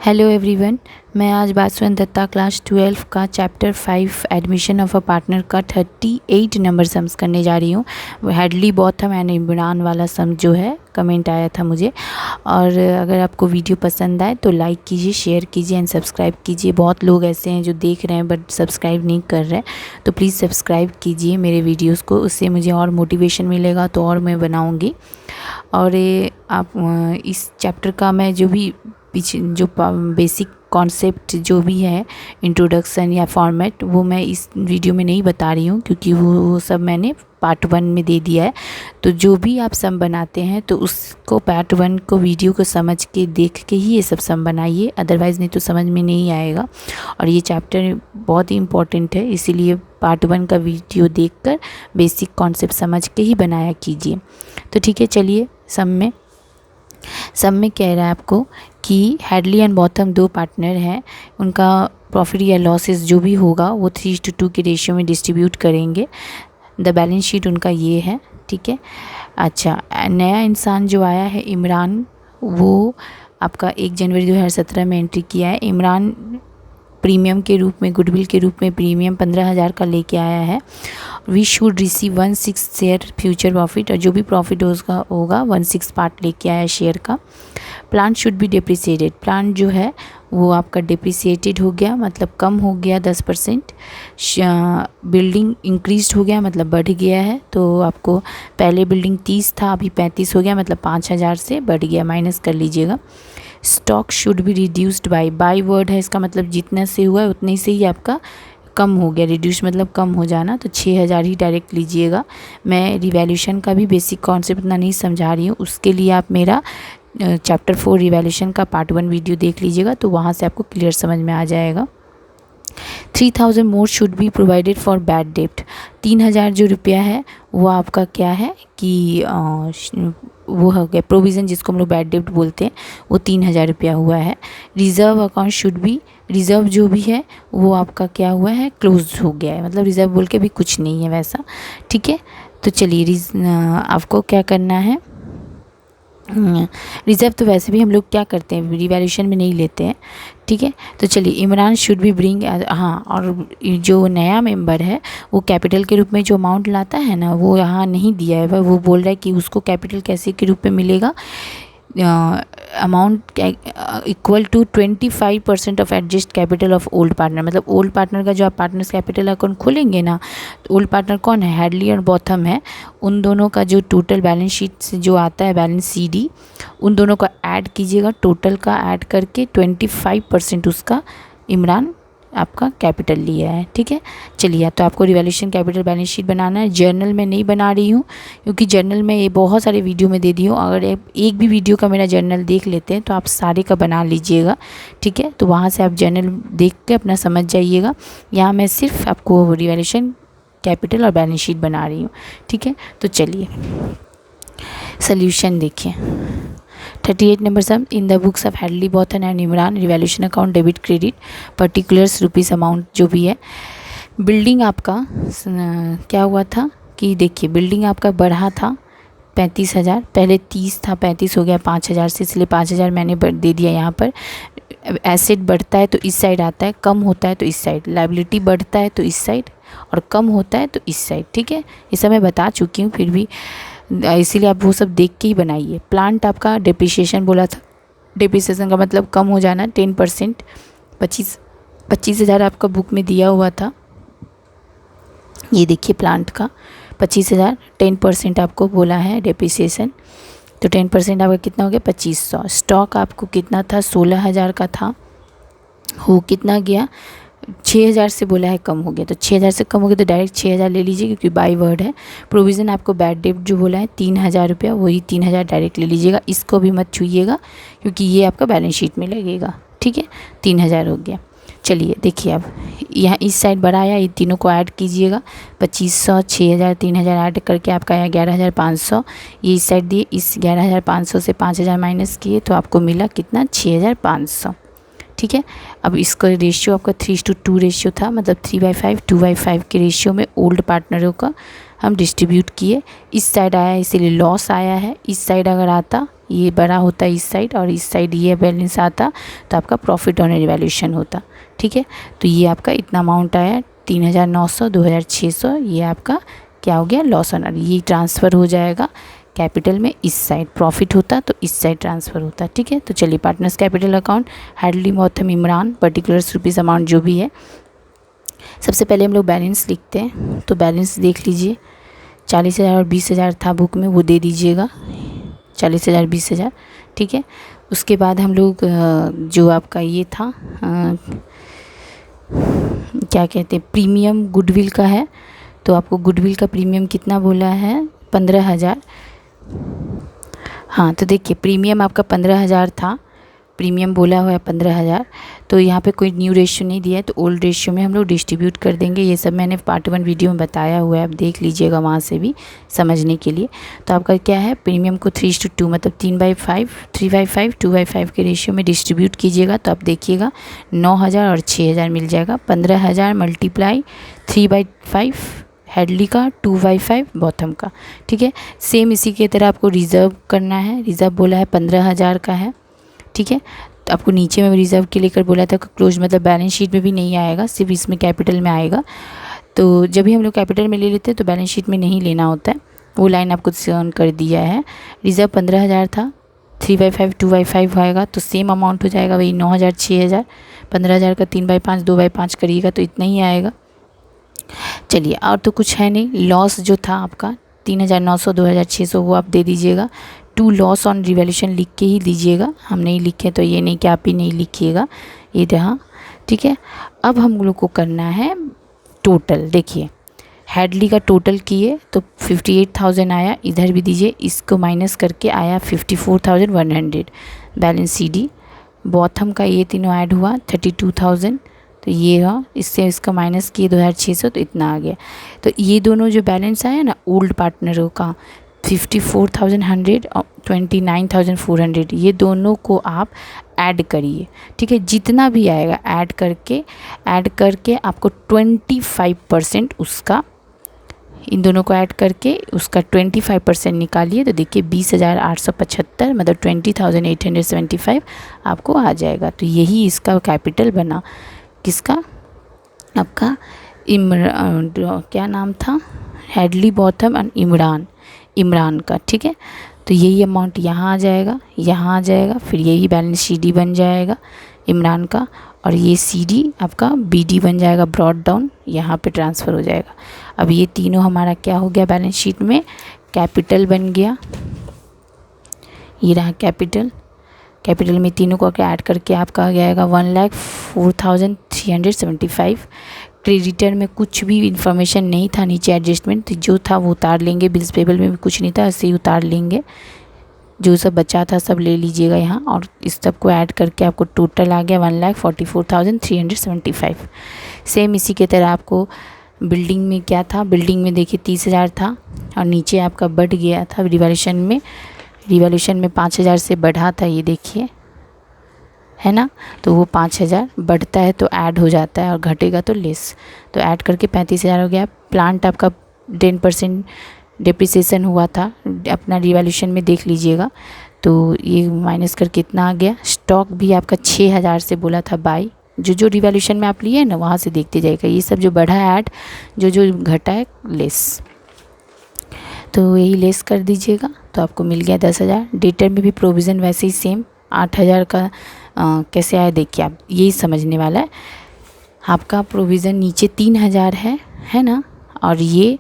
Hello everyone, मैं आज Baswan Dutta class 12 का chapter 5 admission of a partner का 38 नंबर सम्स करने जा रही हूँ। हेडली बॉथम एंड इमरान वाला सम जो है कमेंट आया था मुझे। और अगर आपको वीडियो पसंद आए तो लाइक कीजिए, शेयर कीजिए एंड सब्सक्राइब कीजिए। बहुत लोग ऐसे हैं जो देख रहे हैं बट सब्सक्राइब नहीं कर रहे हैं, तो प्लीज़ सब्सक्राइब कीजिए मेरे वीडियोज़ को, उससे मुझे और मोटिवेशन मिलेगा तो और मैं बनाऊँगी। और ये आप इस चैप्टर का मैं जो भी पीछे जो बेसिक कॉन्सेप्ट जो भी है, इंट्रोडक्शन या फॉर्मेट, वो मैं इस वीडियो में नहीं बता रही हूँ क्योंकि वो सब मैंने पार्ट 1 में दे दिया है। तो जो भी आप सम बनाते हैं तो उसको पार्ट 1 को वीडियो को समझ के देख के ही ये सब सम बनाइए, अदरवाइज़ नहीं तो समझ में नहीं आएगा। और ये चैप्टर बहुत ही इम्पोर्टेंट है, इसीलिए पार्ट 1 का वीडियो देखकर बेसिक कॉन्सेप्ट समझ के ही बनाया कीजिए। तो ठीक है, चलिए सम में कह रहा है आपको कि हेडली एंड बॉथम दो पार्टनर हैं, उनका प्रॉफिट या लॉसेस जो भी होगा वो 3:2 के रेशियो में डिस्ट्रीब्यूट करेंगे। द बैलेंस शीट उनका ये है, ठीक है। अच्छा, नया इंसान जो आया है इमरान, वो आपका 1 जनवरी 2017 में एंट्री किया है। इमरान प्रीमियम के रूप में, गुडविल के रूप में प्रीमियम 15,000 का लेके आया है। We should receive 1/6 share future profit, और जो भी प्रॉफिट होगा 1/6 पार्ट लेके आया शेयर का। Plant should be depreciated, plant जो है वो आपका डिप्रिसिएटेड हो गया, मतलब कम हो गया 10%। बिल्डिंग इंक्रीज हो गया, मतलब बढ़ गया है। तो आपको पहले बिल्डिंग 30 था, अभी 35 हो गया, मतलब 5,000 से बढ़ गया, माइनस कर लीजिएगा। Stock should be reduced by word है, इसका मतलब जितना से हुआ है उतने से ही आपका कम हो गया। रिड्यूस मतलब कम हो जाना, तो 6,000 ही डायरेक्ट लीजिएगा। मैं रिवैल्यूशन का भी बेसिक कॉन्सेप्ट इतना नहीं समझा रही हूँ, उसके लिए आप मेरा चैप्टर 4 रिवैल्यूशन का पार्ट 1 वीडियो देख लीजिएगा, तो वहाँ से आपको क्लियर समझ में आ जाएगा। 3,000 more should be provided for bad डेप्ट, 3,000 जो रुपया है वो आपका क्या है कि वो हो गया प्रोविज़न, जिसको हम लोग बैड डेप्ट बोलते हैं, वो 3,000 रुपया हुआ है। Reserve account should be, reserve जो भी है वो आपका क्या हुआ है, क्लोज हो गया है, मतलब रिज़र्व बोल के भी कुछ नहीं है वैसा, ठीक है। तो चलिए आपको क्या करना है, रिज़र्व तो वैसे भी हम लोग क्या करते हैं, रिवैल्यूशन में नहीं लेते हैं, ठीक है। तो चलिए इमरान शुड बी ब्रिंग, हाँ, और जो नया मेंबर है वो कैपिटल के रूप में जो अमाउंट लाता है ना, वो यहाँ नहीं दिया है, वो बोल रहा है कि उसको कैपिटल कैसे के रूप में मिलेगा, amount equal to 25% of adjust capital of old partner. मतलब ओल्ड पार्टनर का जो आप पार्टनर्स कैपिटल अकाउंट खोलेंगे ना, तो ओल्ड पार्टनर कौन है, हेडली और बॉथम है, उन दोनों का जो टोटल बैलेंस शीट से जो आता है बैलेंस CD, उन दोनों का ऐड कीजिएगा, टोटल का ऐड करके 25% उसका इमरान आपका कैपिटल लिया है, ठीक है। चलिए, तो आपको रिवैल्यूशन कैपिटल बैलेंस शीट बनाना है। जर्नल में नहीं बना रही हूँ क्योंकि जर्नल में ये बहुत सारे वीडियो में दे दी हूँ, अगर एक भी वीडियो का मेरा जर्नल देख लेते हैं तो आप सारे का बना लीजिएगा, ठीक है। तो वहाँ से आप जर्नल देख के अपना समझ जाइएगा। यहाँ मैं सिर्फ आपको रिवैल्यूशन कैपिटल और बैलेंस शीट बना रही हूँ, ठीक है। तो चलिए सोल्यूशन देखिए। 38 number sum, in the books of Hadley Botham and Imran revaluation account debit credit particulars rupees amount जो भी है। बिल्डिंग आपका क्या हुआ था कि देखिए, बिल्डिंग आपका बढ़ा था 35,000, पहले 30 था, 35 हो गया 5,000 से, इसलिए 5,000 मैंने दे दिया यहाँ पर। एसेट बढ़ता है तो इस साइड आता है, कम होता है तो इस साइड, लायबिलिटी बढ़ता है तो इस साइड, और कम होता है तो इस साइड, ठीक है। ये सब मैं बता चुकी हूँ, फिर भी इसीलिए आप वो सब देख के ही बनाइए। प्लांट आपका डिप्रिसिएशन बोला था, डिप्रिसिएशन का मतलब कम हो जाना 10%, 25,000 आपका बुक में दिया हुआ था। ये देखिए प्लांट का 25,000, 10% आपको बोला है डिप्रिसिएशन, तो 10% आपका कितना हो गया 2,500। स्टॉक आपको कितना था, 16,000 का था, हो कितना गया 6,000 से बोला है कम हो गया, तो 6,000 से कम हो गया तो डायरेक्ट 6,000 ले लीजिए क्योंकि बाय वर्ड है। प्रोविज़न आपको बैड डेप्ट जो बोला है 3,000 रुपया, वही 3,000 डायरेक्ट ले लीजिएगा, इसको भी मत छूइएगा क्योंकि ये आपका बैलेंस शीट में लगेगा, ठीक है। 3,000 हो गया। चलिए देखिए, अब यहाँ इस साइड बढ़ाया, ये तीनों को ऐड कीजिएगा, 2,500, 6,000, 3,000 ऐड करके आपका आया 11,500। ये इस साइड दिए, इस 11,500 से 5,000 माइनस किए तो आपको मिला कितना, 6,500, ठीक है। अब इसका रेशियो आपका 3:2 रेशियो था, मतलब 3/5 2/5 के रेशियो में ओल्ड पार्टनरों का हम डिस्ट्रीब्यूट किए। इस साइड आया इसीलिए लॉस आया है, इस साइड अगर आता ये बड़ा होता इस साइड और इस साइड ये बैलेंस आता तो आपका प्रॉफिट ऑन रिवैल्यूएशन होता। ठीक है, तो ये आपका इतना अमाउंट आया 3,900, 2,600, ये आपका क्या हो गया लॉस ऑन। ये ट्रांसफ़र हो जाएगा कैपिटल में, इस साइड प्रॉफिट होता तो इस साइड ट्रांसफ़र होता। ठीक है, तो चलिए partners capital account Hadley Botham Imran particulars rupees amount जो भी है, सबसे पहले हम लोग बैलेंस लिखते हैं। तो बैलेंस देख लीजिए, 40,000 और 20,000 था बुक में, वो दे दीजिएगा 40,000 20,000। ठीक है, उसके बाद हम लोग जो आपका ये था क्या कहते हैं प्रीमियम गुडविल का है, तो आपको गुडविल का प्रीमियम कितना बोला है 15,000। हाँ, तो देखिए प्रीमियम आपका 15,000 था, प्रीमियम बोला हुआ है 15,000। तो यहाँ पे कोई न्यू रेशियो नहीं दिया है, तो ओल्ड रेशियो में हम लोग डिस्ट्रीब्यूट कर देंगे। ये सब मैंने पार्ट 1 वीडियो में बताया हुआ है, आप देख लीजिएगा वहाँ से भी समझने के लिए। तो आपका क्या है प्रीमियम को 3:2 मतलब 3/5 3/5 2/5 के रेशियो में डिस्ट्रीब्यूट कीजिएगा। तो आप देखिएगा 9,000 और 6,000 मिल जाएगा। 15,000 मल्टीप्लाई 3/5 हेडली का, 2/5 बॉथम का। ठीक है, सेम इसी की तरह आपको रिज़र्व करना है। रिज़र्व बोला है 15,000 का है। ठीक है, तो आपको नीचे में रिज़र्व के लेकर बोला था क्लोज मतलब बैलेंस शीट में भी नहीं आएगा, सिर्फ इसमें कैपिटल में आएगा। तो जब भी हम लोग कैपिटल में ले लेते हैं तो बैलेंस शीट में नहीं लेना होता है, वो लाइन आपको ऑन कर दिया है। रिज़र्व 15,000 था, 3/5 2/5 आएगा तो सेम अमाउंट हो जाएगा वही 9,000 6,000। 15,000 का 3/5 2/5 करिएगा तो इतना ही आएगा। चलिए, और तो कुछ है नहीं। लॉस जो था आपका 3,900 2,600 वो आप दे दीजिएगा। 2 लॉस ऑन रिवैल्यूएशन लिख के ही दीजिएगा, हम नहीं लिखे तो ये नहीं कि आप ही नहीं लिखिएगा, ये रहा। ठीक है, अब हम लोग को करना है टोटल। देखिए हेडली का टोटल किए तो 58,000 आया, इधर भी दीजिए, इसको माइनस करके आया 54,100 बैलेंस CD। बॉथम का ये तीनों ऐड हुआ 32,000, तो ये रहा, इससे इसका माइनस किए 2,600 तो इतना आ गया। तो ये दोनों जो बैलेंस आया ना ओल्ड पार्टनरों का 54,100 और 29,400, ये दोनों को आप ऐड करिए। ठीक है, जितना भी आएगा ऐड करके आपको 25% उसका, इन दोनों को ऐड करके उसका 25% निकालिए। तो देखिए 20,875 मतलब 20,875 आपको आ जाएगा। तो यही इसका कैपिटल बना, किसका आपका क्या नाम था हेडली बॉथम एंड इमरान का। ठीक है, तो यही अमाउंट यहाँ आ जाएगा, यहाँ आ जाएगा, फिर यही बैलेंस CD बन जाएगा इमरान का, और ये CD आपका BD बन जाएगा, ब्रॉड डाउन यहाँ पे ट्रांसफ़र हो जाएगा। अब ये तीनों हमारा क्या हो गया बैलेंस शीट में कैपिटल बन गया। ये रहा कैपिटल में तीनों को ऐड करके आपका आ जाएगा 1,04,375। क्रेडिटर में कुछ भी इंफॉर्मेशन नहीं था, नीचे एडजस्टमेंट जो था वो उतार लेंगे, बिल्स पेबल में भी कुछ नहीं था, ऐसे ही उतार लेंगे। जो सब बचा था सब ले लीजिएगा यहाँ, और इस सब को ऐड करके आपको टोटल आ गया 1,44,375। सेम इसी के तरह आपको बिल्डिंग में क्या था, बिल्डिंग में देखिए 30,000 था और नीचे आपका बढ़ गया था रिवैल्यूएशन में 5,000 से बढ़ा था, ये देखिए है ना। तो वो 5,000 बढ़ता है तो ऐड हो जाता है और घटेगा तो लेस, तो ऐड करके 35,000 हो गया। प्लांट आपका 10% डिप्रिसिएशन हुआ था, अपना रिवैल्यूएशन में देख लीजिएगा, तो ये माइनस करके इतना आ गया। स्टॉक भी आपका 6,000 से बोला था बाई, जो रिवैल्यूएशन में आप लिए ना वहाँ से देखते जाएगा, ये सब जो बढ़ा है ऐड, जो घटा है लेस, तो यही लेस कर दीजिएगा तो आपको मिल गया 10,000। डेटर में भी प्रोविज़न वैसे ही सेम 8,000 का कैसे आया देखिए, आप यही समझने वाला है। आपका प्रोविज़न नीचे 3,000 है ना, और ये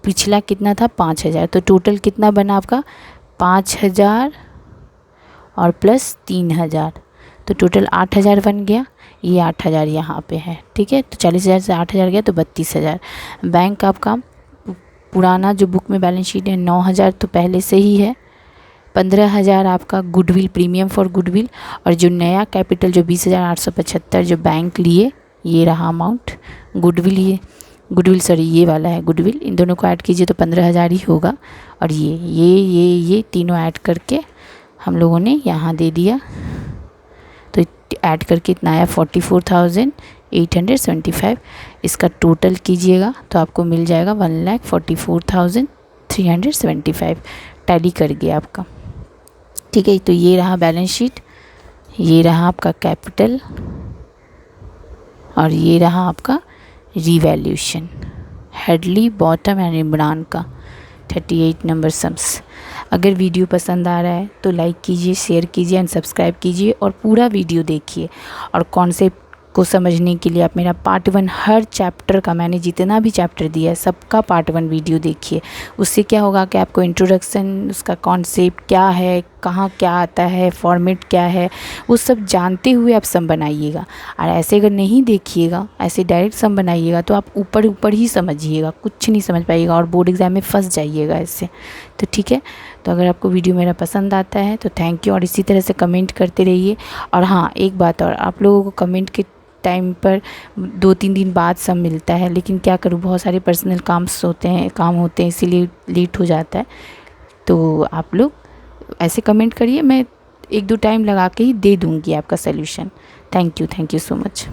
पिछला कितना था 5,000, तो टोटल कितना बना आपका 5,000 और प्लस 3,000, तो टोटल 8,000 बन गया। ये 8,000 यहाँ पे है। ठीक है, तो 40,000 से 8,000 गया तो 32,000। बैंक आपका पुराना जो बुक में बैलेंस शीट है 9,000 तो पहले से ही है। 15,000 आपका गुडविल, प्रीमियम फॉर गुडविल, और जो नया कैपिटल जो 20,875 जो बैंक लिए, ये रहा अमाउंट गुडविल सॉरी ये वाला है गुडविल, इन दोनों को ऐड कीजिए तो 15,000 ही होगा। और ये तीनों ऐड करके हम लोगों ने यहाँ दे दिया, तो ऐड करके इतना आया 44,875। इसका टोटल कीजिएगा तो आपको मिल जाएगा 1,44,375, टैली कर गया आपका। ठीक है, तो ये रहा बैलेंस शीट, ये रहा आपका कैपिटल और ये रहा आपका revaluation Hadley, Botham and Imran का 38 नंबर सम्स। अगर वीडियो पसंद आ रहा है तो लाइक कीजिए, शेयर कीजिए एंड सब्सक्राइब कीजिए और पूरा वीडियो देखिए। और कॉन्सेप्ट को समझने के लिए आप मेरा पार्ट 1 हर चैप्टर का, मैंने जितना भी चैप्टर दिया है सबका पार्ट 1 वीडियो देखिए। उससे क्या होगा कि आपको इंट्रोडक्शन, उसका कॉन्सेप्ट क्या है, कहाँ क्या आता है, फॉर्मेट क्या है, वो सब जानते हुए आप सम बनाइएगा। और ऐसे अगर नहीं देखिएगा, ऐसे डायरेक्ट सम बनाइएगा तो आप ऊपर ऊपर ही समझिएगा, कुछ नहीं समझ पाइएगा और बोर्ड एग्ज़ाम में फंस जाइएगा ऐसे। तो ठीक है, तो अगर आपको वीडियो मेरा पसंद आता है तो थैंक यू, और इसी तरह से कमेंट करते रहिए। और हाँ, एक बात और, आप लोगों को कमेंट के टाइम पर 2-3 दिन बाद सब मिलता है, लेकिन क्या करूँ, बहुत सारे पर्सनल काम होते हैं, इसीलिए लेट हो जाता है। तो आप लोग ऐसे कमेंट करिए, मैं 1-2 टाइम लगा के ही दे दूँगी आपका solution. Thank you so much.